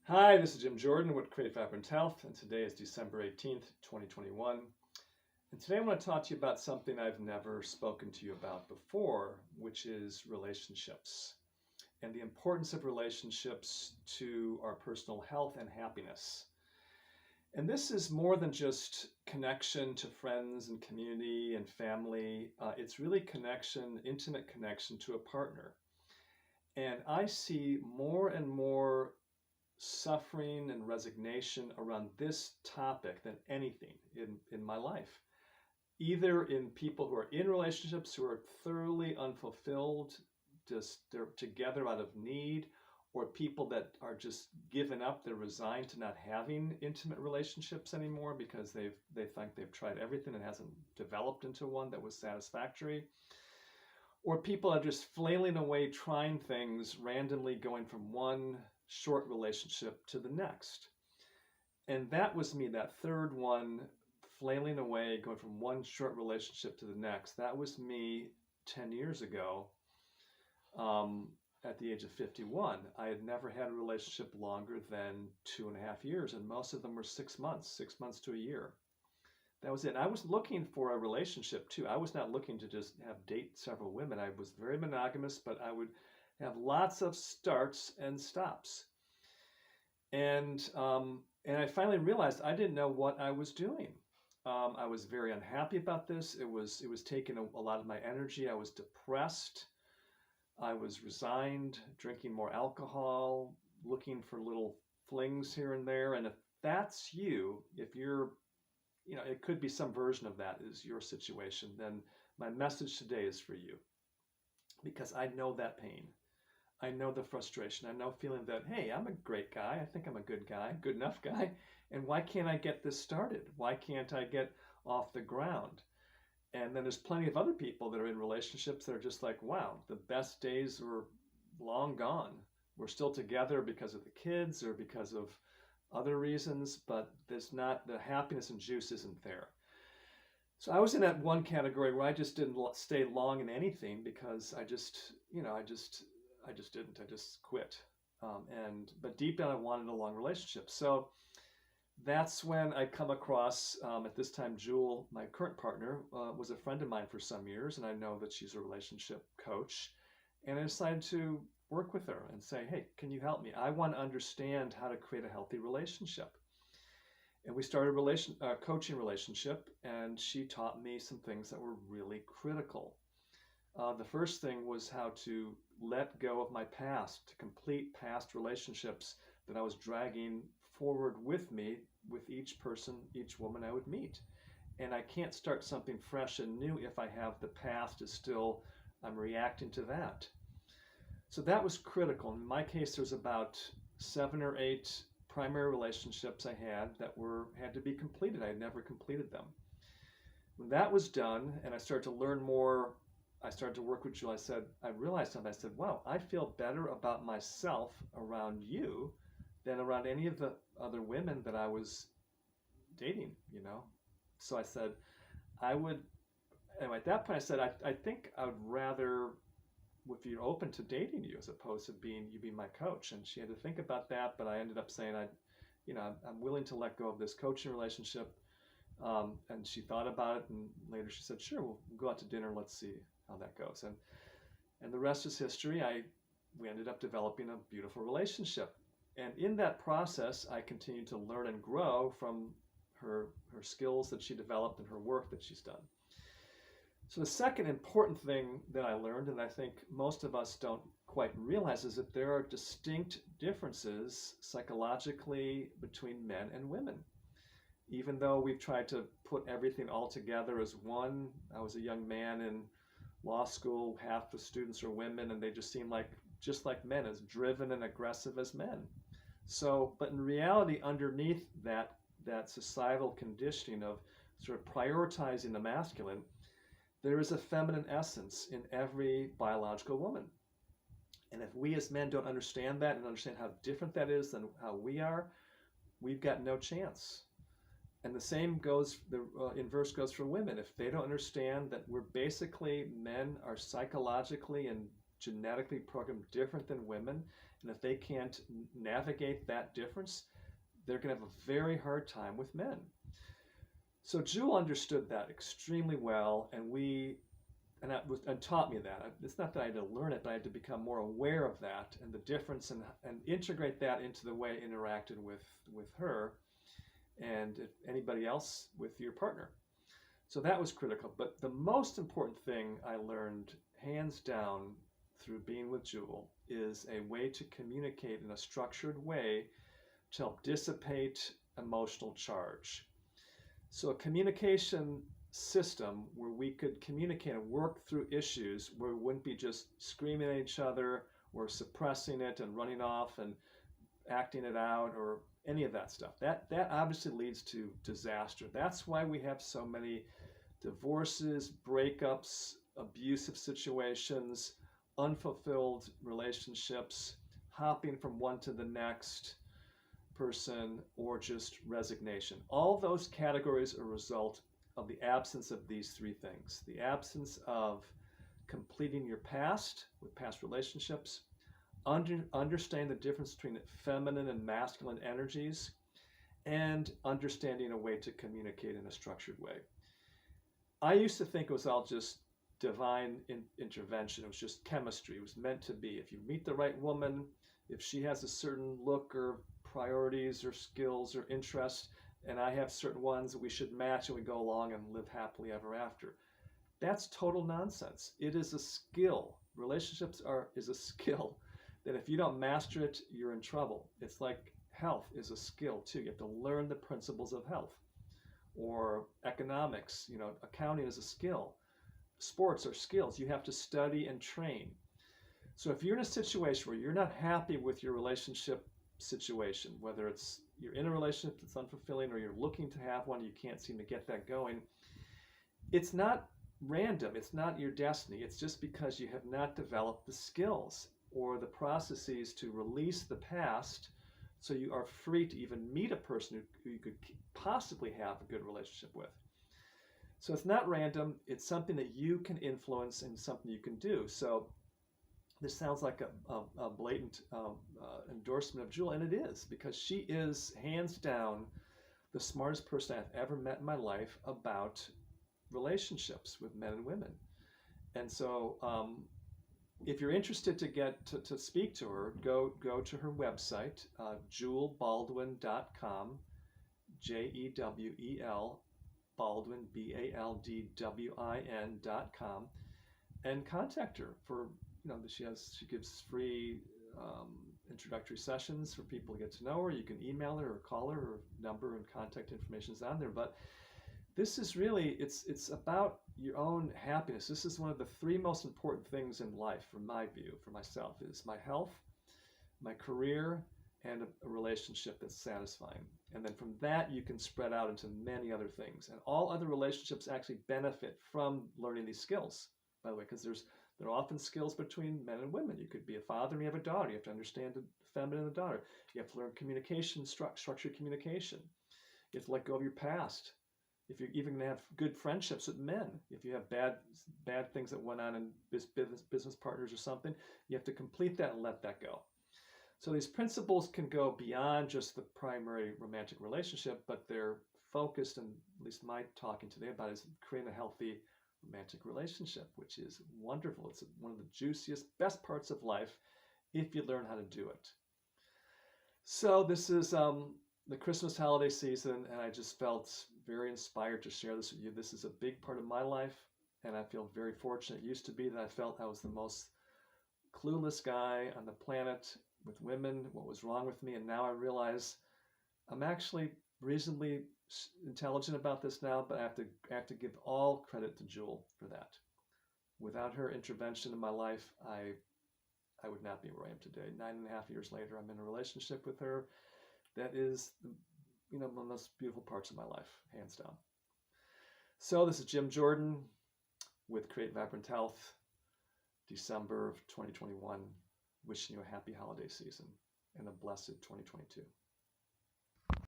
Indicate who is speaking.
Speaker 1: Hi, this is Jim Jordan with Create Vibrant Health, and today is December 18th, 2021. And today I want to talk to you about something I've never spoken to you about before, which is relationships and the importance of relationships to our personal health and happiness. And this is more than just connection to friends and community and family. It's really connection, intimate connection to a partner. And I see more and more suffering and resignation around this topic than anything in my life. Either in people who are in relationships who are thoroughly unfulfilled, just they're together out of need, or people that are just given up, they're resigned to not having intimate relationships anymore because they think they've tried everything and hasn't developed into one that was satisfactory. Or people are just flailing away trying things, randomly going from one short relationship to the next. And that was me, that third one, flailing away, going from one short relationship to the next. That was me 10 years ago, um, at the age of 51. I had never had a relationship longer than 2.5 years, and most of them were 6 months, 6 months to a year. That was it. And I was looking for a relationship too. I was not looking to just have date several women. I was very monogamous, but I would have lots of starts and stops. And I finally realized I didn't know what I was doing. I was very unhappy about this. It was taking a lot of my energy. I was depressed. I was resigned, drinking more alcohol, looking for little flings here and there. And if that's you, if you're, it could be some version of that is your situation, then my message today is for you because I know that pain. I know the frustration. I know feeling that, hey, I'm a great guy. I think I'm a good guy, good enough guy. And why can't I get this started? Why can't I get off the ground? And then there's plenty of other people that are in relationships that are just like, wow, the best days were long gone. We're still together because of the kids or because of other reasons, but there's not the happiness and juice isn't there. So I was in that one category where I just didn't stay long in anything because I just didn't. I just quit. But deep down, I wanted a long relationship. So that's when I come across, at this time, Jewel, my current partner, was a friend of mine for some years, and I know that she's a relationship coach. And I decided to work with her and say, hey, can you help me? I want to understand how to create a healthy relationship. And we started a coaching relationship, and she taught me some things that were really critical. The first thing was how to let go of my past, to complete past relationships that I was dragging forward with me with each person, each woman I would meet. And I can't start something fresh and new if I have the past is still, I'm reacting to that. So that was critical. In my case, there's about 7 or 8 primary relationships I had that had to be completed. I had never completed them. When that was done and I started to learn more, I started to work with Jill. I realized something. I said, wow, I feel better about myself around you than around any of the other women that I was dating. So I said, I would, anyway, at that point, I said, I think I would rather, if you're open to dating you as opposed to you being my coach. And she had to think about that, but I ended up saying, I'm willing to let go of this coaching relationship. And she thought about it, and later she said, sure, we'll go out to dinner. Let's see how that goes. And the rest is history. We ended up developing a beautiful relationship. And in that process, I continued to learn and grow from her skills that she developed and her work that she's done. So the second important thing that I learned, and I think most of us don't quite realize, is that there are distinct differences psychologically between men and women. Even though we've tried to put everything all together as one, I was a young man in law school, half the students are women, and they just seem just like men, as driven and aggressive as men. So, but in reality, underneath that societal conditioning of sort of prioritizing the masculine, there is a feminine essence in every biological woman. And if we as men don't understand that and understand how different that is than how we are, we've got no chance. And the same goes, the inverse goes for women. If they don't understand that men are psychologically and genetically programmed different than women, And if they can't navigate that difference, they're going to have a very hard time with men. So Jewel understood that extremely well, and taught me that. It's not that I had to learn it, but I had to become more aware of that and the difference, and integrate that into the way I interacted with her and anybody else with your partner. So that was critical. But the most important thing I learned, hands down, through being with Jewel, is a way to communicate in a structured way to help dissipate emotional charge. So a communication system where we could communicate and work through issues where we wouldn't be just screaming at each other or suppressing it and running off and acting it out or any of that stuff. That obviously leads to disaster. That's why we have so many divorces, breakups, abusive situations, unfulfilled relationships, hopping from one to the next person, or just resignation. All those categories are a result of the absence of these three things: the absence of completing your past with past relationships, understanding the difference between feminine and masculine energies, and understanding a way to communicate in a structured way. I used to think it was all just divine intervention. It was just chemistry. It was meant to be. If you meet the right woman, if she has a certain look or priorities or skills or interests, and I have certain ones, that we should match and we go along and live happily ever after. That's total nonsense. It is a skill. Relationships is a skill that if you don't master it, you're in trouble. It's like health is a skill too. You have to learn the principles of health. Or economics, accounting is a skill. Sports are skills. You have to study and train. So if you're in a situation where you're not happy with your relationship situation, whether it's you're in a relationship that's unfulfilling or you're looking to have one, you can't seem to get that going, it's not random. It's not your destiny. It's just because you have not developed the skills or the processes to release the past so you are free to even meet a person who you could possibly have a good relationship with. So it's not random. It's something that you can influence and something you can do. So this sounds like a blatant endorsement of Jewel, and it is, because she is hands down the smartest person I've ever met in my life about relationships with men and women. And so if you're interested to get to speak to her, go to her website, jewelbaldwin.com, Jewel Baldwin, BALDWIN.com, and contact her for, she gives free introductory sessions for people to get to know her. You can email her or call her. Her number and contact information is on there. But this is really, it's about your own happiness. This is one of the three most important things in life, from my view, for myself, is my health, my career, and a relationship that's satisfying. And then from that, you can spread out into many other things. And all other relationships actually benefit from learning these skills, by the way, because there are often skills between men and women. You could be a father and you have a daughter. You have to understand the feminine and the daughter. You have to learn communication, structured communication. You have to let go of your past. If you're even going to have good friendships with men, if you have bad things that went on in business partners or something, you have to complete that and let that go. So these principles can go beyond just the primary romantic relationship, but they're focused, and at least my talking today about is creating a healthy romantic relationship, which is wonderful. It's one of the juiciest, best parts of life if you learn how to do it. So this is the Christmas holiday season, and I just felt very inspired to share this with you. This is a big part of my life, and I feel very fortunate. It used to be that I felt I was the most clueless guy on the planet with women, what was wrong with me, and now I realize I'm actually reasonably intelligent about this now, but I have to give all credit to Jewel for that. Without her intervention in my life, I would not be where I am today. 9.5 years later, I'm in a relationship with her that is, one of the most beautiful parts of my life, hands down. So this is Jim Jordan with Create Vibrant Health, December of 2021, wishing you a happy holiday season and a blessed 2022.